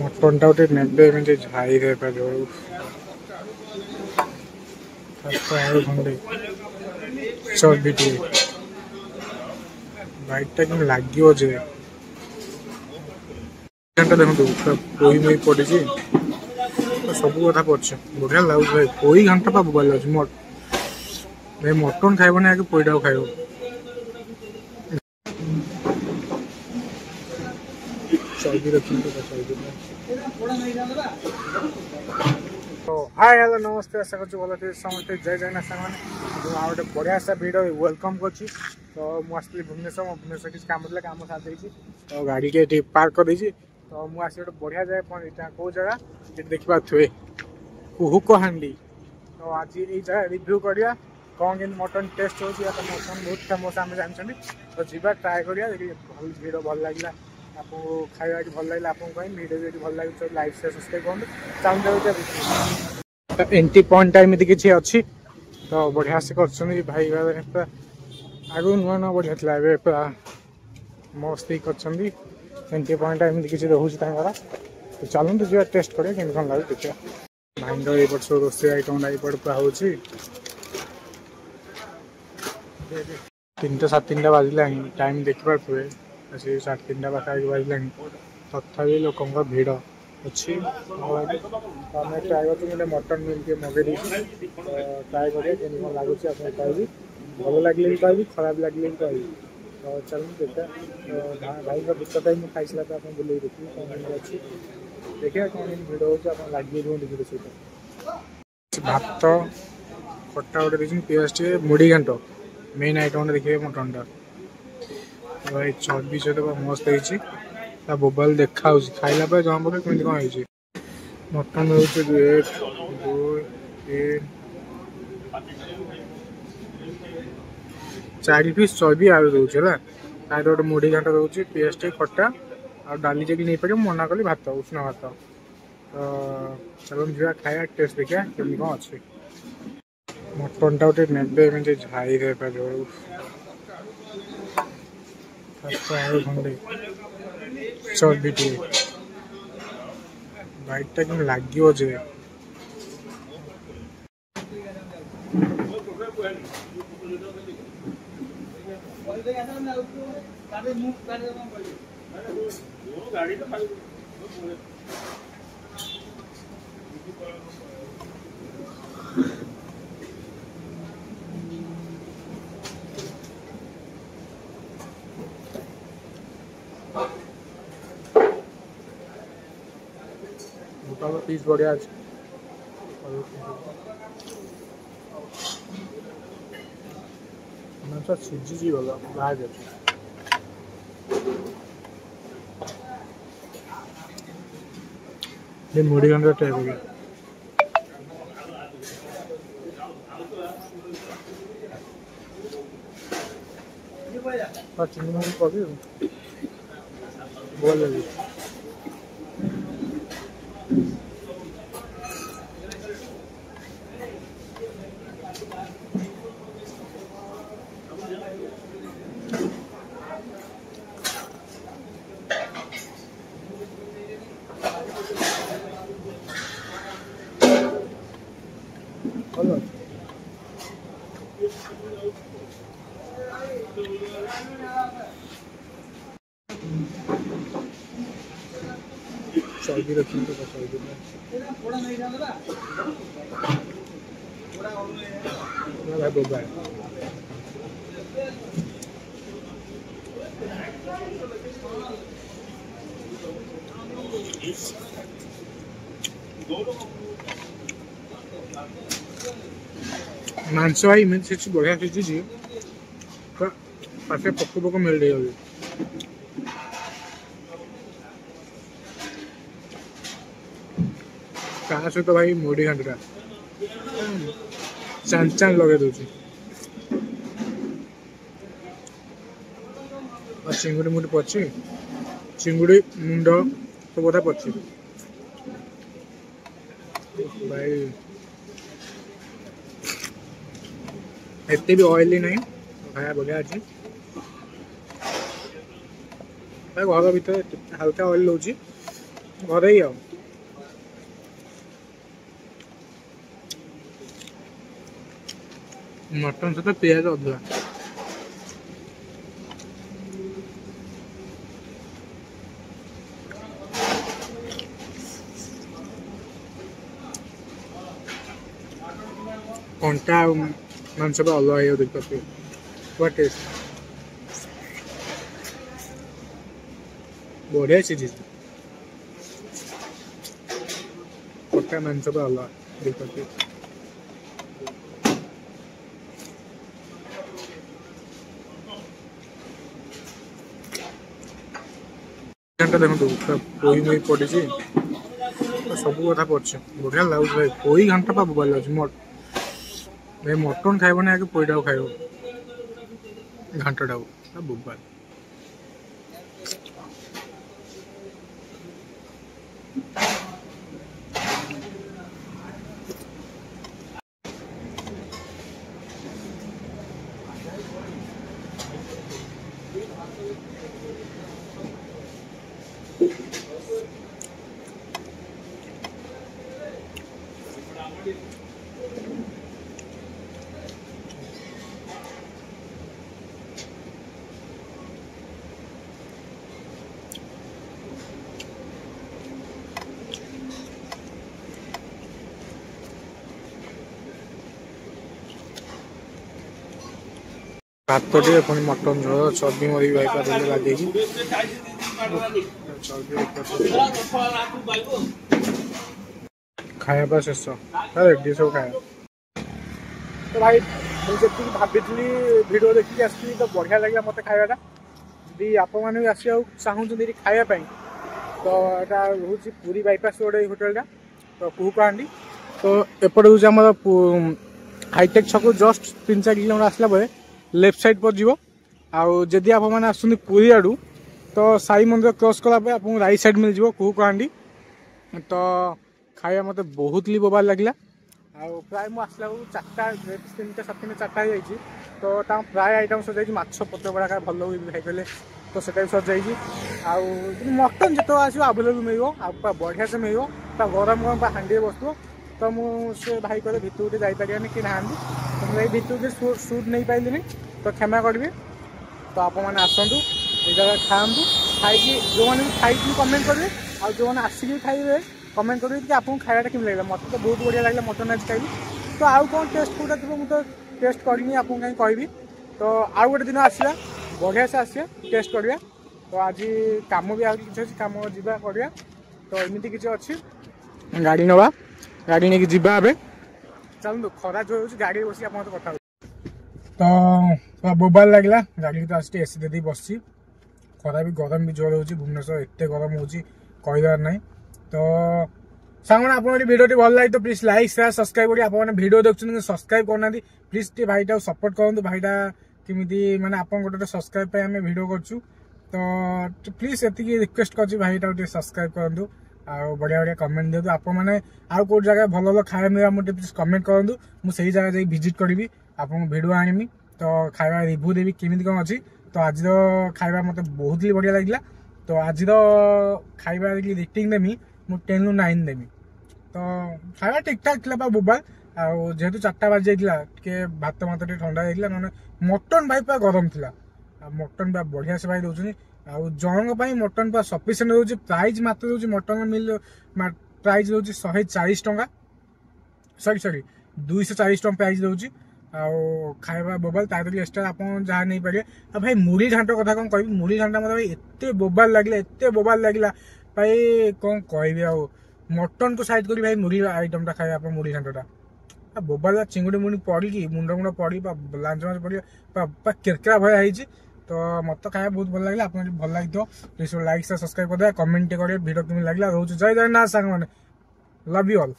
ମଟନଟା ଗୋଟେ ନେବେ ଏମିତି ଝାଇ ଦେବେ ଯୋଉ ଆଳୁ ଖଣ୍ଡେ ଚର୍ବି ଟିକେ ବାଇକଟା କେମିତି ଲାଗିବ ଯେ ଦେଖନ୍ତୁ ପୋଇ ମୋଇ ପଡ଼ିଛି ସବୁ କଥା ପଡ଼ିଛି ବଢ଼ିଆ ଲାଗୁଛି ଭାଇ। ପୋଇ ଘାଣ୍ଟ ପା ଭଲ ଲାଗୁଛି। ଭାଇ ମଟନ ଖାଇବନି ଆଗେ ପୋଇଟାକୁ ଖାଇବ। चर्बी रखी तो चर्बी तो हाय हेलो नमस्ते आशा कर भल समस्ते जय जगन्नाथ सामान गोटे बढ़िया सा भिड वेलकम कर तो मुझे भुवनेश्वर भुवनेश्वर किसी काम कम साथ तो गाड़ी के पार्क कर तो मुझे गोटे बढ़िया जगह पहुँचा कौ जगह ये देखिए कुहुक हांडी तो आज ये जगह रिव्यू करिया कौन के मटन टेस्ट हो मटन बहुत फेमस आम जानते तो जीवा ट्राए करिया भिड भल लगे आपको खाଇବା भल लगे आपको वीडियो भी भल लगे तो लाइक शेयर सब्सक्राइब करूँ चाहूँ एंट्री पॉइंट एमती किसी अच्छी तो बढ़िया से कर भाई पूरा आगु नुआ नुआ बढ़िया था पूरा मस्त ही कर एंट्री पॉइंट एमती किसी रोचे तो चलते जी टेस्ट करें कि कौन लगे देखिए भाई ये सब रोसे आइटम ये पूरा हो 3टा 3:30 बाजिला टाइम देखिपे से 3:30 पाखापाखि बाजिला तथापि लोक भिड़ अच्छी आम ट्राए कर मटन मिल के मगे ट्राए करें कौन लगुच आप कहि भल लगे भी कहि खराब लगे भी कहि तो चलते देखा भाई का दुख टाइम खाई सारा आप बुले देखिए कौन अच्छी देखिए कौन भिड़ हो लगे भिड़ सहित भात खट्टा गोटे देखिए पियाज टे मुढ़ी घाट मेन आइटम देखिए मटनटा भाई चर्बी सहित मस्त है बोबाल देखा खाइला जमा पड़े कमी कौन है मटन रोचे 1 2 3 4 पीस चर्बी आलू रोचे है गोटे मुढ़ी घाट रोचे पियाज टे खट्टा आ डाली जगह नहीं पारे मना कली भात उष्ण भात तो चलो जी खाया टेस्ट देखिए कमी कौन अच्छे मटनटा गोटे नेबे एमती झाई देवे जो आलू खंडे चर्बी टे बाइकटा केम लगे जे पीस बढ़िया अच्छे मांस सीझी गला बाहर अच्छे मुढ़ी घंटा ट्राए करिए चिंगी मुड़ी पक भल लगे चर्बी रखी तो चर्बी भाई बोबा मांस भाई बढ़िया सीझी पाखे पक पक मिल रही है सहित भाई मुढ़ी घाटा चान चान लगे दूसरी और चिंगुड़ी मुड़ी पची चिंगुड़ी मुंड सब कथा पची भाई एते भी ऑयली नहीं खाया बढ़िया अच्छे भाई घर भर हल्का ऑयल लौची घरे ही आओ मटन सहित पियाज अधुआ कंटा मांस अलग है देख पाते व्हाट टेस्ट बढ़िया चीज कंटा मांस अलग देख पाते देखो पोई मुई पड़ी सब कथा पड़े बढ़िया लगुच भाई पोई घंटा पा बोबाल लगे भाई मटन खाइब ना आगे पोईटा खाइब घंटाटा बोबाल भात टे पुणी मटन झोल चर्बी मरी लगे खाया शेष रेडी सब खाया तो भाई मुझे भाभी भिड देखिए आसी तो बढ़िया लगे मत खावाटा यदि आप मैंने आस चाहूँ खायापी तो यहाँ रोचे पूरी बाईपास रोड होटेलटा तो कुहुकांडी तो एपटे हूँ आम हाईटेक छक जस्ट 3-4 किलोमीटर आसला बेले लेफ्ट साइड पर जीव आदि आप आसुँच पुरी आड़ू तो साई मंदिर क्रॉस कला आप राइट साइड मिल जाव कुहुकांडी तो खाया मत बहुत ही बोबार लगे प्राय मुझे 3:30 तो प्राय आइटम सजाई माछ पत्रपड़ा भल खाई तो सेटा भी सजाई मटन जो आसो आवेलेबल मिल बढ़िया से मिल गरम गरम हाँडी बसो तो मुझे भाई कहते भितर जापारे कि ना तो मुझे भितर सुट नहीं पाइली तो क्षमा करी तो आप आसतु ये जगह खातु खाई जो मैंने खाई कमेंट करेंगे आ जो मैंने आसिक खाइबे कमेंट करेंगे कि आपको खाया केमी लगे मत तो बहुत बढ़िया लगे मटन आज खाई तो आउ कौन टेस्ट कौटा थी मुझे टेस्ट करनी आपको कहीं कहबी तो आउ गोटे दिन आसला बढ़िया से आसिया टेस्ट करवा तो आज कम भी आज कम जावा करवा तो एमती किसी अच्छी गाड़ी नवा गाड़ी नहीं जावा ए चलते खरा जो गाड़ी बस आप कथा तो बोबार लगला गाड़ी तो आज एसी दे बस खरा भी गरम भी जोर हो भुवनेश्वर एत गरम हो कहबार ना तो सांग आप भिडियो भल लगे तो प्लीज लाइक शेयर सब्सक्राइब कर आप भिडियो देखते सब्सक्राइब करना प्लीज टे भाईटा सपोर्ट करूँ भाईटा केमी माने आप गोटे सब्सक्राइब आम भिडियो करूँ तो प्लीज ये रिक्वेस्ट कर भाईटा सब्सक्राइब करूँ आ बढ़िया बढ़िया कमेंट दिखाँ आप आउ कौ जगह भल भल खाया मिले मुझे प्लीज कमेंट करूँ मुझे जगह जाए विजिट करी आपको भिडियो आनमी तो खाଇବା रिव्यू देवी केमी कौन अच्छी तो आज खाଇବା मत बहुत ही बढ़िया लगे तो आज खाଇବା रेटिंग देमी मु 10 ରୁ 9 देमी तो खाଇବା ठीक ठाक था बोबार जेहेतु 4टा बाजी जाइए भात मत ठंडा जाइए ना मटन भाई पूरा गरम थी मटन पूरा बढ़िया से भाई दौरान जनक मटन पूरा सफिसीयंट रोचे प्राइस मात्र रोचे मटन मिल प्राइस रोचे 140 टंका सॉरी 240 टंका प्राइस रोचे खाଇବା बोबाल ताकि एक्सट्रा आप जहाँ नहीं पारे भाई मुढ़ी घाट कथा कौन कह मुढ़ी घाटा मतलब भाई एत बोबाल लगे एत बोबाल लगे भाई कौन कह मटन को साइड कर भाई मुढ़ी आइटमटा खाए मुढ़ी घाटा बोबाल चिंगुड़ी मुड़ी पड़ी मुंड मुंड पड़ी लांच माछ पड़ी केरकेरा भया तो मत खाया बहुत भल लगे आप भल लगे प्लीज लाइक सब्सक्राइब कर कमेंट कर भिडियो केमी लगे रोज जय जगन्नाथ सांग मैंने लव यू ऑल।